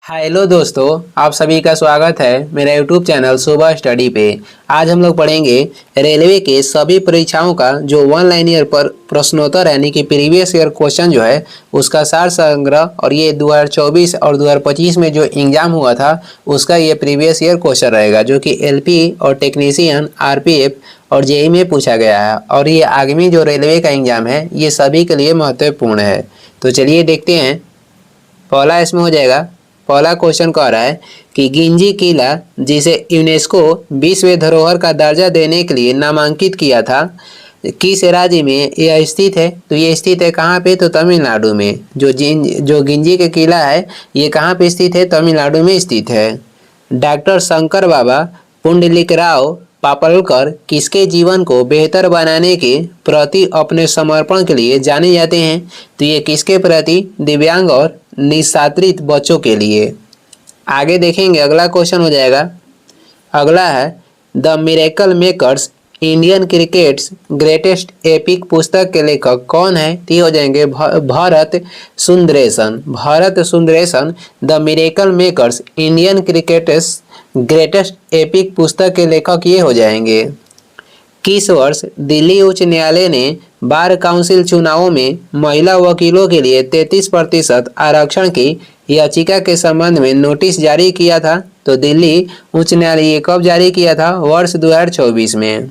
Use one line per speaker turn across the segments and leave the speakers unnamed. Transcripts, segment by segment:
Hello दोस्तों, आप सभी का स्वागत है मेरा यूट्यूब चैनल सुबह स्टडी पे। आज हम लोग पढ़ेंगे रेलवे के सभी परीक्षाओं का जो वन लाइनियर पर प्रश्नोत्तर यानी कि प्रीवियस ईयर क्वेश्चन जो है उसका सार संग्रह। और ये 2024 और 2025 में जो एग्जाम हुआ था उसका ये प्रीवियस ईयर क्वेश्चन रहेगा, जो कि एलपी और टेक्नीशियन, आरपीएफ और जेई में पूछा गया है। और ये आगामी जो रेलवे का एग्जाम है ये सभी के लिए महत्वपूर्ण है। तो चलिए देखते हैं। पहला इसमें हो जाएगा, पहला क्वेश्चन कह रहा है कि गिंजी किला, जिसे यूनेस्को विश्व धरोहर का दर्जा देने के लिए नामांकित किया था, किस राज्य में यह स्थित है? तो ये स्थित है कहाँ पे? तो तमिलनाडु में। जो गिंजी का किला है ये कहाँ पे स्थित है? तमिलनाडु में स्थित है। डॉक्टर शंकर बाबा पुंडलिकराव पापलकर किसके जीवन को बेहतर बनाने के प्रति अपने समर्पण के लिए जाने जाते हैं? तो ये किसके प्रति? दिव्यांग और निशासित बच्चों के लिए। आगे देखेंगे, अगला क्वेश्चन हो जाएगा। अगला है the miracle makers Indian crickets greatest epic पुस्तक के लेखक कौन है? तो हो जाएंगे Bharat Sundaresan. Bharat Sundaresan the miracle makers Indian crickets greatest epic पुस्तक के लेखक ये हो जाएंगे। किस वर्ष दिल्ली उच्च न्यायालय ने बार काउंसिल चुनावों में महिला वकीलों के लिए 33% आरक्षण की याचिका के संबंध में नोटिस जारी किया था? तो दिल्ली उच्च न्यायालय कब जारी किया था? वर्ष 2024 में।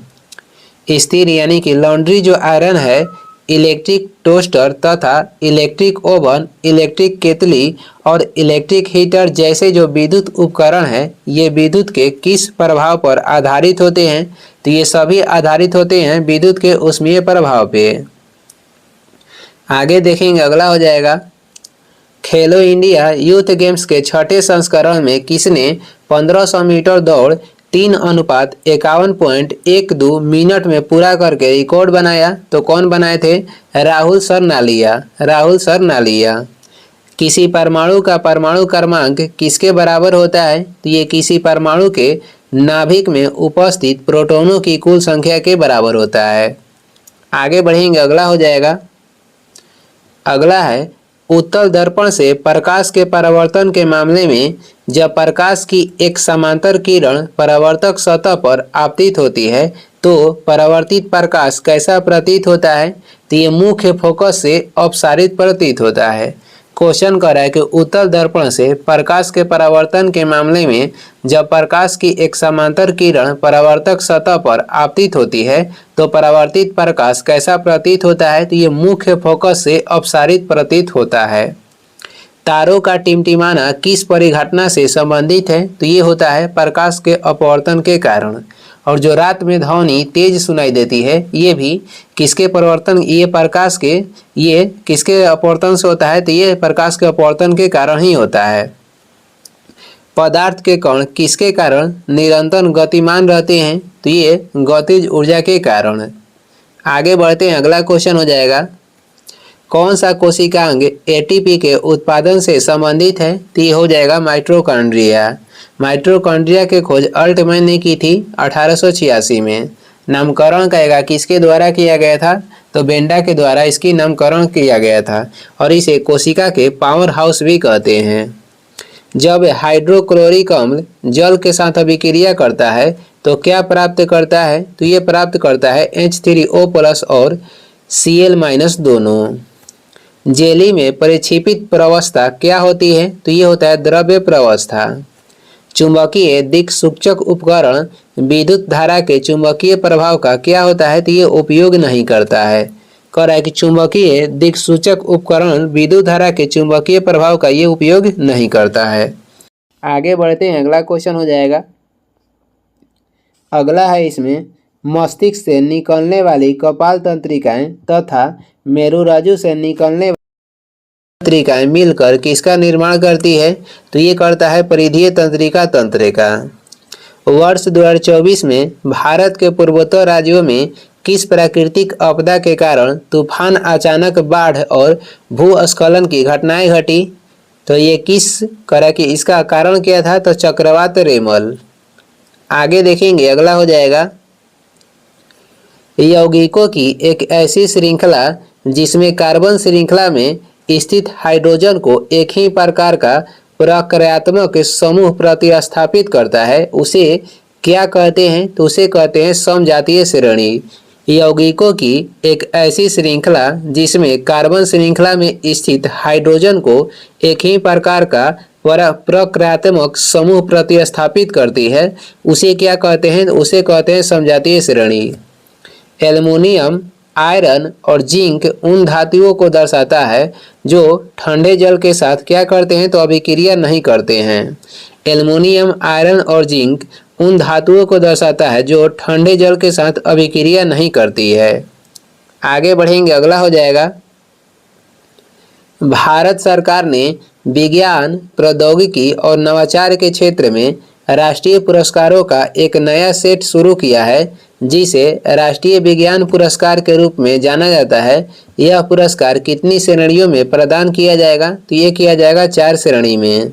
स्थिर यानी कि लॉन्ड्री जो आयरन है, इलेक्ट्रिक टोस्टर तथा इलेक्ट्रिक ओवन, इलेक्ट्रिक केतली और इलेक्ट्रिक हीटर जैसे जो विद्युत उपकरण है ये विद्युत के किस प्रभाव पर आधारित होते हैं? तो ये सभी आधारित होते हैं विद्युत के ऊष्मीय प्रभाव पे। आगे देखेंगे, अगला हो जाएगा खेलो इंडिया यूथ गेम्स के छठे संस्करण में किसने 1500 मीटर दौड़ 3:51.12 मिनट में पूरा करके रिकॉर्ड बनाया? तो कौन बनाए थे? राहुल सरनालिया। राहुल सरनालिया। किसी परमाणु का परमाणु क्रमांक किसके बराबर होता है? तो ये किसी परमाणु के नाभिक में उपस्थित प्रोटॉनों की कुल संख्या के बराबर होता है। आगे बढ़ेंगे, अगला हो जाएगा। अगला है उत्तल दर्पण से प्रकाश के परावर्तन के मामले में जब प्रकाश की एक समांतर किरण परावर्तक सतह पर आपतित होती है तो परावर्तित प्रकाश कैसा प्रतीत होता है? तो ये मुख्य फोकस से अपसारित प्रतीत होता है। क्वेश्चन कर रहा है कि उत्तल दर्पण से प्रकाश के परावर्तन के मामले में जब प्रकाश की एक समांतर किरण परावर्तक सतह पर आपतित होती है तो परावर्तित प्रकाश कैसा प्रतीत होता है? तो ये मुख्य फोकस से अपसारित प्रतीत होता है। तारों का टिमटिमाना किस परिघटना से संबंधित है? तो ये होता है प्रकाश के अपवर्तन के कारण। और जो रात में ध्वनि तेज सुनाई देती है ये भी किसके परिवर्तन, ये प्रकाश के, ये किसके अपवर्तन से होता है? तो ये प्रकाश के अपवर्तन के कारण ही होता है। पदार्थ के कण किसके कारण निरंतर गतिमान रहते हैं? तो ये गतिज ऊर्जा के कारण। आगे बढ़ते हैं, अगला क्वेश्चन हो जाएगा। कौन सा कोशिकांग एटीपी के उत्पादन से संबंधित है? तो ये हो जाएगा माइटोकॉन्ड्रिया। माइटोकॉन्ड्रिया की खोज अल्टमैन ने की थी 1886 में। नामकरण कहेगा किसके द्वारा किया गया था? तो बेंडा के द्वारा इसकी नामकरण किया गया था और इसे कोशिका के पावर हाउस भी कहते हैं। जब हाइड्रोक्लोरिक अम्ल जल के साथ अभिक्रिया करता है तो क्या प्राप्त करता है? तो ये प्राप्त करता है H3O+ और Cl- दोनों। जेली में परिक्षेपित प्रवस्था क्या होती है? तो ये होता है द्रव्य प्रवस्था। चुंबकीय दिक्सूचक उपकरण विद्युत धारा के चुंबकीय प्रभाव का क्या होता है? तो ये उपयोग नहीं करता है। कह रहा है कि चुंबकीय दिक्सूचक उपकरण विद्युत धारा के चुंबकीय प्रभाव का ये उपयोग नहीं करता है। आगे बढ़ते हैं, अगला क्वेश्चन हो जाएगा। अगला है इसमें मस्तिष्क से निकलने वाली कपाल तंत्रिकाएं तथा मेरुरज्जु से निकलने तंत्रिकाएं मिलकर किसका निर्माण करती है? तो ये करता है परिधीय तंत्रिका तंत्र का। वर्ष 2024 में भारत के पूर्वोत्तर राज्यों में किस प्राकृतिक आपदा के कारण तूफान, अचानक बाढ़ और भूस्खलन की घटनाएं घटी? तो ये किस तरह की, इसका कारण क्या था? तो चक्रवात रेमल। आगे देखेंगे, अगला हो जाएगा यौगिकों की एक ऐसी श्रृंखला जिसमें कार्बन श्रृंखला में स्थित हाइड्रोजन को एक ही प्रकार का प्रक्रियात्मक समूह प्रतिस्थापित करता है उसे क्या कहते हैं? तो उसे कहते हैं समजातीय श्रेणी। यौगिकों की एक ऐसी श्रृंखला जिसमें कार्बन श्रृंखला में स्थित हाइड्रोजन को एक ही प्रकार का प्रक्रियात्मक समूह प्रतिस्थापित करती है उसे क्या कहते हैं? उसे कहते हैं समजातीय श्रेणी। एल्युमिनियम, आयरन और जिंक उन धातुओं को दर्शाता है जो ठंडे जल के साथ क्या करते हैं? तो अभिक्रिया नहीं करते हैं। एल्युमिनियम, आयरन और जिंक उन धातुओं को दर्शाता है जो ठंडे जल के साथ अभिक्रिया नहीं करती है। आगे बढ़ेंगे, अगला हो जाएगा, भारत सरकार ने विज्ञान, प्रौद्योगिकी और नवाचार के क्षेत्र में राष्ट्रीय पुरस्कारों का एक नया सेट शुरू किया है जिसे राष्ट्रीय विज्ञान पुरस्कार के रूप में जाना जाता है। यह पुरस्कार कितनी श्रेणियों में प्रदान किया जाएगा? तो ये किया जाएगा 4 श्रेणी में।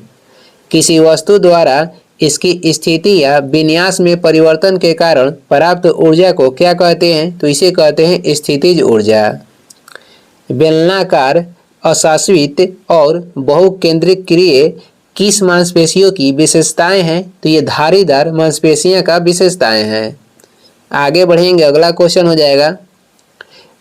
किसी वस्तु द्वारा इसकी स्थिति या विन्यास में परिवर्तन के कारण प्राप्त ऊर्जा को क्या कहते हैं? तो इसे कहते हैं स्थितिज ऊर्जा। बेलनाकार, अशासित और बहुकेंद्रीय किस मांसपेशियों की विशेषताएं हैं? तो ये धारीदार मांसपेशियों का विशेषताएं हैं। आगे बढ़ेंगे, अगला क्वेश्चन हो जाएगा,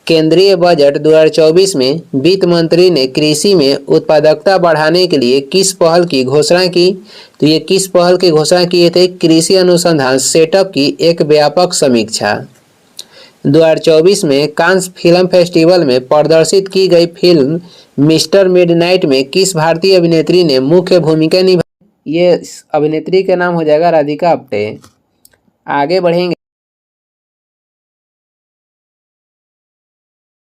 केंद्रीय बजट 2024 में वित्त मंत्री ने कृषि में उत्पादकता बढ़ाने के लिए किस पहल की घोषणा की? तो ये किस पहल की घोषणा किए थे? कृषि अनुसंधान सेटअप की एक व्यापक समीक्षा। 2024 में कांस फिल्म फेस्टिवल में प्रदर्शित की गई फिल्म मिस्टर मिडनाइट में किस भारतीय अभिनेत्री ने मुख्य भूमिका निभाई? ये अभिनेत्री का नाम हो जाएगा राधिका आप्टे। आगे बढ़ेंगे,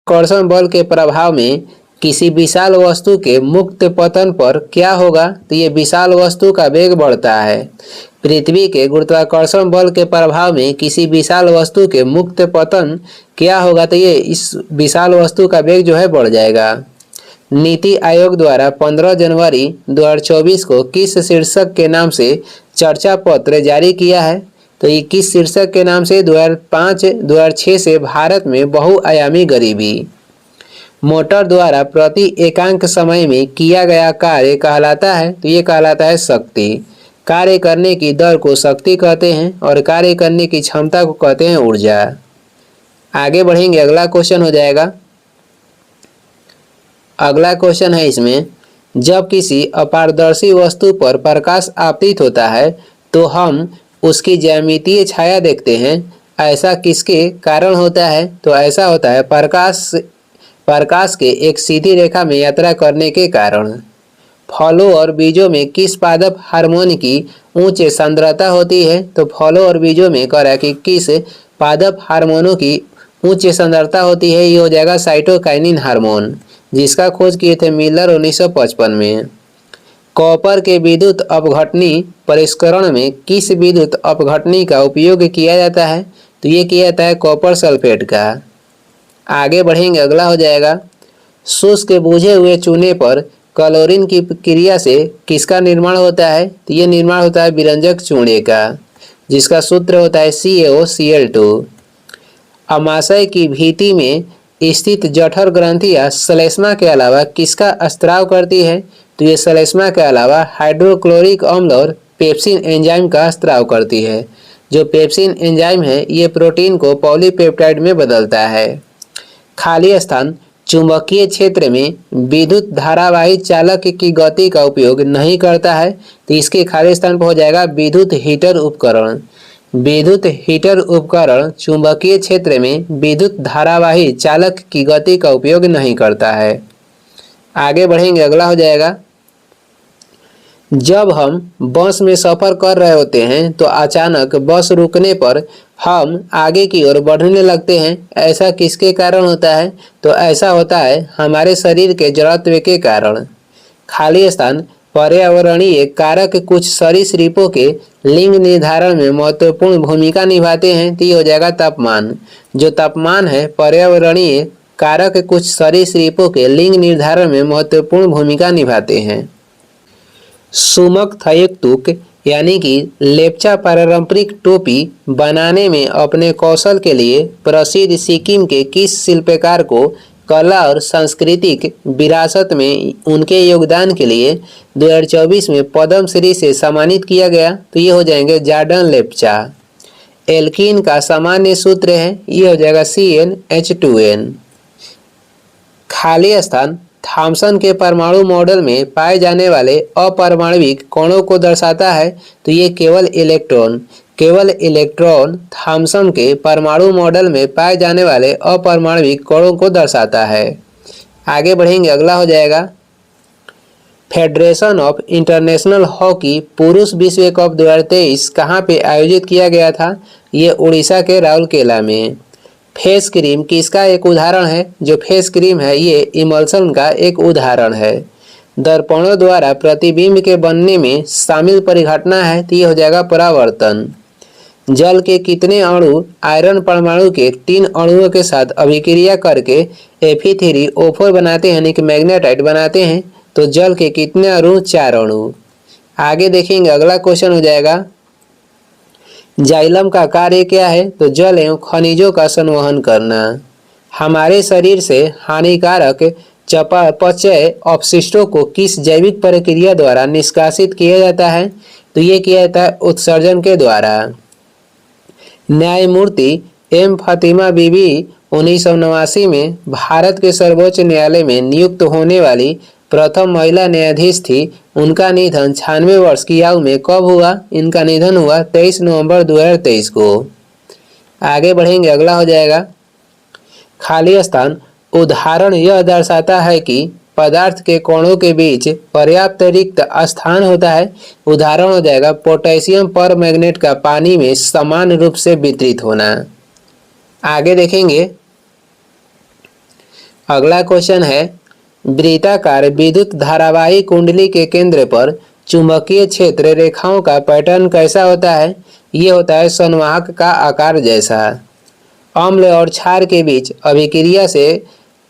आकर्षण बल के प्रभाव में किसी विशाल वस्तु के मुक्त पतन पर क्या होगा? तो ये विशाल वस्तु का वेग बढ़ता है। पृथ्वी के गुरुत्वाकर्षण बल के प्रभाव में किसी विशाल वस्तु के मुक्त पतन क्या होगा? तो ये इस विशाल वस्तु का वेग जो है बढ़ जाएगा। नीति आयोग द्वारा 15 जनवरी 2024 को किस शीर्षक के नाम से चर्चा पत्र जारी किया है? तो ये किस शीर्षक के नाम से? 2005-2006 से भारत में बहुआयामी गरीबी। मोटर द्वारा प्रति एकांक समय में किया गया कार्य कहलाता है? तो ये कहलाता है शक्ति। कार्य करने की दर को शक्ति कहते हैं और कार्य करने की क्षमता को कहते हैं ऊर्जा। आगे बढ़ेंगे, अगला क्वेश्चन हो जाएगा, अगला क्वेश्चन है इसमें, जब किसी अपारदर्शी वस्तु पर प्रकाश आपतित होता है तो हम उसकी ज्यामितीय छाया देखते हैं, ऐसा किसके कारण होता है? तो ऐसा होता है प्रकाश के एक सीधी रेखा में यात्रा करने के कारण। फलों और बीजों में किस पादप हार्मोन की उच्च सांद्रता होती है? तो फलों और बीजों में कह रहा है कि किस पादप हार्मोनों की उच्च सांद्रता होती है? ये हो जाएगा साइटोकाइनिन हार्मोन, जिसका खोज किए थे मिलर 1955 में। कॉपर के विद्युत अपघटनी परिष्करण में किस विद्युत अपघटनी का उपयोग किया जाता है? तो ये किया जाता है कॉपर सल्फेट का। आगे बढ़ेंगे, अगला हो जाएगा, शुष्क बुझे हुए चूने पर क्लोरीन की क्रिया से किसका निर्माण होता है? तो ये निर्माण होता है विरंजक चूने का, जिसका सूत्र होता है CaOCl2। अमाशय की भित्ति में स्थित जठर ग्रंथियां श्लेष्मा के अलावा किसका स्त्राव करती है? तो ये श्लेष्मा के अलावा हाइड्रोक्लोरिक अम्ल और पेप्सिन एंजाइम का स्त्राव करती है। जो पेप्सिन एंजाइम है ये प्रोटीन को पॉलीपेप्टाइड में बदलता है। खाली स्थान चुंबकीय क्षेत्र में विद्युत धारावाही चालक की गति का उपयोग नहीं करता है, तो इसके खाली स्थान पर हो जाएगा विद्युत हीटर उपकरण। विद्युत हीटर उपकरण चुंबकीय क्षेत्र में विद्युत धारावाही चालक की गति का उपयोग नहीं करता है। आगे बढ़ेंगे, अगला हो जाएगा, जब हम बस में सफर कर रहे होते हैं तो अचानक बस रुकने पर हम आगे की ओर बढ़ने लगते हैं, ऐसा किसके कारण होता है? तो ऐसा होता है हमारे शरीर के जड़त्व के कारण। खाली स्थान पर्यावरणीय कारक कुछ सरीसृपों के लिंग निर्धारण में महत्वपूर्ण भूमिका निभाते हैं, तो ये हो जाएगा तापमान। जो तापमान है पर्यावरणीय कारक कुछ सरीसृपों के लिंग निर्धारण में महत्वपूर्ण भूमिका निभाते हैं। सुमक थयकतुक यानी कि लेप्चा पारंपरिक टोपी बनाने में अपने कौशल के लिए प्रसिद्ध सिक्किम के किस शिल्पकार को कला और सांस्कृतिक विरासत में उनके योगदान के लिए 2024 में पद्म श्री से सम्मानित किया गया। तो ये हो जाएंगे जॉर्डन लेप्चा। एल्कीन का सामान्य सूत्र है, ये हो जाएगा CnH2n। खाली स्थान थॉमसन के परमाणु मॉडल में पाए जाने वाले अपरमाणविक कणों को दर्शाता है। तो ये केवल इलेक्ट्रॉन थॉमसन के परमाणु मॉडल में पाए जाने वाले अपरमाणविक कणों को दर्शाता है। आगे बढ़ेंगे, अगला हो जाएगा फेडरेशन ऑफ इंटरनेशनल हॉकी पुरुष विश्व कप 2023 कहाँ पे आयोजित किया गया था? ये उड़ीसा के राउरकेला में। फेस क्रीम किसका एक उदाहरण है? जो फेस क्रीम है ये इमल्सन का एक उदाहरण है। दर्पणों द्वारा प्रतिबिंब के बनने में शामिल परिघटना है। तो ये हो जाएगा परावर्तन। जल के कितने अणु आयरन परमाणु के 3 अणुओं के साथ अभिक्रिया करके Fe3O4 बनाते हैं, यानी कि मैग्नेटाइट बनाते हैं? तो जल के कितने अणु? 4 अणु। आगे देखेंगे, अगला क्वेश्चन हो जाएगा जाइलम का कार्य क्या है? तो जल एवं खनिजों का संवहन करना। हमारे शरीर से हानिकारक चयापचय अपशिष्टों को किस जैविक प्रक्रिया द्वारा निष्कासित किया जाता है? तो ये किया जाता है उत्सर्जन के द्वारा। न्यायमूर्ति एम फातिमा बीबी 1989 में भारत के सर्वोच्च न्यायालय में नियुक्त होने वाली प्रथम महिला न्यायाधीश थी। उनका निधन 96 वर्ष की आयु में कब हुआ? इनका निधन हुआ 23 नवंबर 2023 को। आगे बढ़ेंगे, अगला हो जाएगा खाली स्थान उदाहरण यह दर्शाता है कि पदार्थ के कणों के बीच पर्याप्त रिक्त स्थान होता है। उदाहरण हो जाएगा पोटेशियम परमैंगनेट का पानी में समान रूप से वितरित होना। आगे देखेंगे, अगला क्वेश्चन है वृत्ताकार विद्युत धारावाही कुंडली के केंद्र पर चुंबकीय क्षेत्र रेखाओं का पैटर्न कैसा होता है? ये होता है संवाहक का आकार जैसा। अम्ल और क्षार के बीच अभिक्रिया से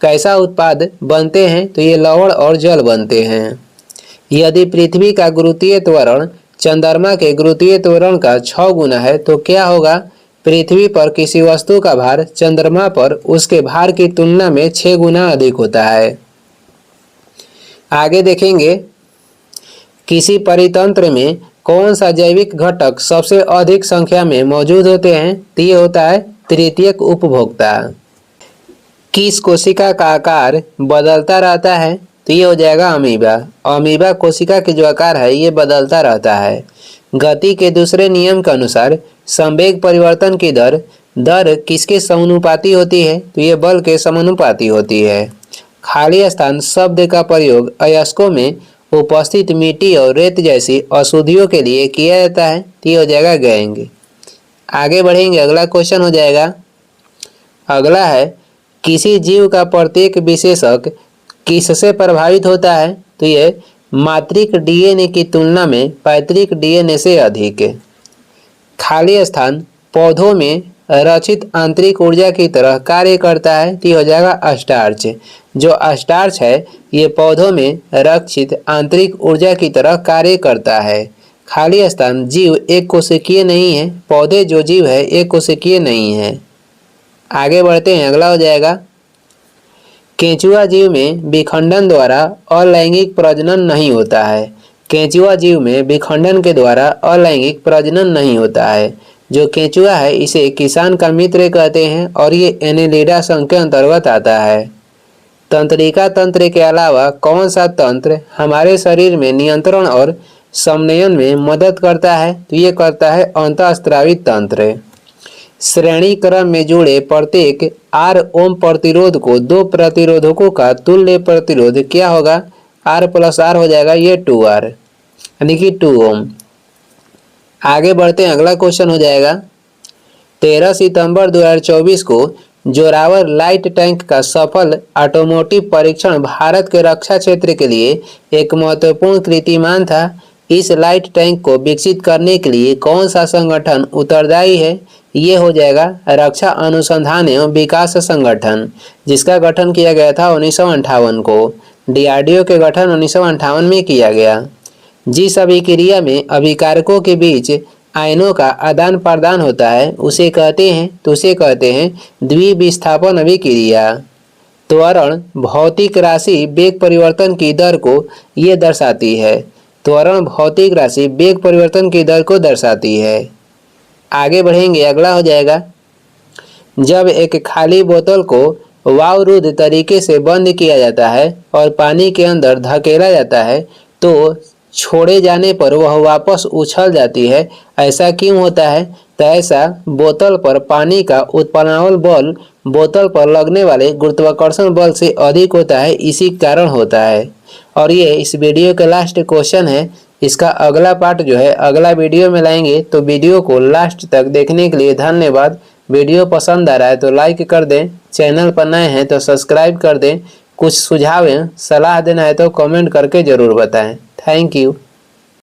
कैसा उत्पाद बनते हैं? तो ये लवण और जल बनते हैं। यदि पृथ्वी का गुरुत्वीय त्वरण चंद्रमा के गुरुत्वीय त्वरण का 6 गुना है तो क्या होगा? पृथ्वी पर किसी वस्तु का भार चंद्रमा पर उसके भार की तुलना में 6 गुना अधिक होता है। आगे देखेंगे, किसी परितंत्र में कौन सा जैविक घटक सबसे अधिक संख्या में मौजूद होते हैं? तो ये होता है तृतीयक उपभोक्ता। किस कोशिका का आकार बदलता रहता है? तो ये हो जाएगा अमीबा। अमीबा कोशिका के जो आकार है ये बदलता रहता है। गति के दूसरे नियम के अनुसार संवेग परिवर्तन की दर किसके समानुपाती होती है? तो ये बल के समानुपाती होती है। खाली स्थान शब्द का प्रयोग अयस्कों में उपस्थित मिट्टी और रेत जैसी अशुद्धियों के लिए किया जाता है। तो ये हो जाएगा गैंग। आगे बढ़ेंगे, अगला क्वेश्चन हो जाएगा, अगला है किसी जीव का प्रत्येक विशेषक किससे प्रभावित होता है? तो ये मातृक DNA की तुलना में पैतृक DNA से अधिक। खाली स्थान पौधों में रचित आंतरिक ऊर्जा की तरह कार्य करता है। तो हो जाएगा स्टार्च। जो स्टार्च है ये पौधों में रक्षित आंतरिक ऊर्जा की तरह कार्य करता है। खाली स्थान जीव एक कोशिकीय नहीं है। पौधे जो जीव है एक कोशिकीय नहीं है। आगे बढ़ते हैं, अगला हो जाएगा केंचुआ जीव में विखंडन द्वारा अलैंगिक प्रजनन नहीं होता है। केंचुआ जीव में विखंडन के द्वारा अलैंगिक प्रजनन नहीं होता है। जो केंचुआ है इसे किसान का मित्र कहते हैं और ये एनेलिडा संघ के अंतर्गत आता है। तंत्रिका तंत्र के अलावा कौन सा तंत्र हमारे शरीर में नियंत्रण और समन्वयन में मदद करता है? तो ये करता है अंतःस्रावित तंत्र। श्रेणी क्रम में जुड़े प्रत्येक R ओम प्रतिरोध को 2 प्रतिरोधकों का तुल्य प्रतिरोध क्या होगा? R + R हो जाएगा ये 2R, यानी कि 2 ओम। आगे बढ़ते हैं, अगला क्वेश्चन हो जाएगा 13 सितंबर 2024 को जोरावर लाइट टैंक का सफल ऑटोमोटिव परीक्षण भारत के रक्षा क्षेत्र के लिए एक महत्वपूर्ण कीर्तिमान था। इस लाइट टैंक को विकसित करने के लिए कौन सा संगठन उत्तरदायी है? ये हो जाएगा रक्षा अनुसंधान एवं विकास संगठन, जिसका गठन किया गया था 1958 को। DRDO के गठन 1958 में किया गया। जिस अभिक्रिया में अभिकारकों के बीच आयनों का आदान प्रदान होता है उसे कहते हैं द्विविस्थापन अभिक्रिया। त्वरण भौतिक राशि वेग परिवर्तन की दर को ये दर्शाती है। त्वरण भौतिक राशि वेग परिवर्तन की दर को दर्शाती है। आगे बढ़ेंगे, अगला हो जाएगा, जब एक खाली बोतल को वायुरुद्ध तरीके से बंद किया जाता है और पानी के अंदर धकेला जाता है तो छोड़े जाने पर वह वापस उछल जाती है। ऐसा क्यों होता है? तो ऐसा बोतल पर पानी का उत्प्लावल बल बोतल पर लगने वाले गुरुत्वाकर्षण बल से अधिक होता है, इसी कारण होता है। और ये इस वीडियो का लास्ट क्वेश्चन है। इसका अगला पार्ट जो है अगला वीडियो में लाएंगे, तो वीडियो को लास्ट तक देखने के लिए धन्यवाद। वीडियो पसंद आ रहा है तो लाइक कर दें, चैनल पर नए हैं तो सब्सक्राइब कर दें। कुछ सुझाव सलाह देना है तो कमेंट करके ज़रूर बताएं। Thank you.